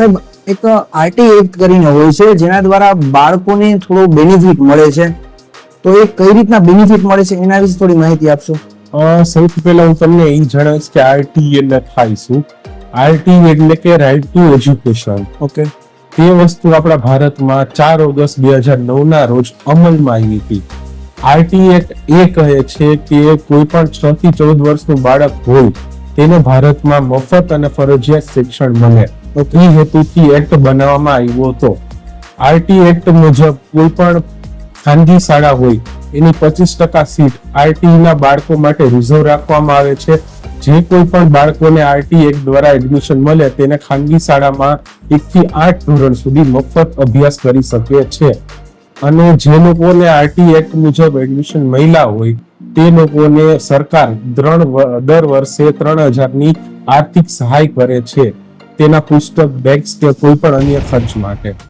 સાહેબ, એક RT act કરીને હોય છે જેના દ્વારા બાળકોને થોડો બેનિફિટ મળે છે, તો એ કઈ રીતના બેનિફિટ મળે છે એના વિશે થોડી માહિતી આપશો. સૌથી પહેલા હું તમને એ જણાવીશ કે આરટી એટલે થાય શું. આરટી એટલે કે રાઇટ ટુ એજ્યુકેશન. ઓકે. તે વસ્તુ આપણા ભારતમાં 4 ઓગસ્ટ 2009 ના રોજ અમલમાં આવી હતી. આરટી એક્ટ એ કહે છે કે કોઈ પણ 6 થી 14 વર્ષનું બાળક હોય તેને ભારતમાં મફત અને ફરજિયાત શિક્ષણ મળે. એ હેતુથી એક્ટ બનાવવામાં આવ્યો હતો. આરટી એક્ટ મુજબ કોઈ પણ ખાનગી શાળા હોય એની 25% સીટ આરટી ના બાળકો માટે રિઝર્વ રાખવામાં આવે છે. જે કોઈ પણ બાળકોને આરટી એક્ટ દ્વારા એડમિશન મળે તેને ખાનગી શાળામાં 1 થી 8 ધોરણ સુધી મફત અભ્યાસ કરી શકે છે. અને જે લોકોને આરટી એક્ટ મુજબ એડમિશન મળ્યા હોય તે લોકોને સરકાર દર વર્ષે 3000 ની આર્થિક સહાય કરે છે તેના પુસ્તક, બેગ્સ કે કોઈ પણ અન્ય ખર્ચ માટે.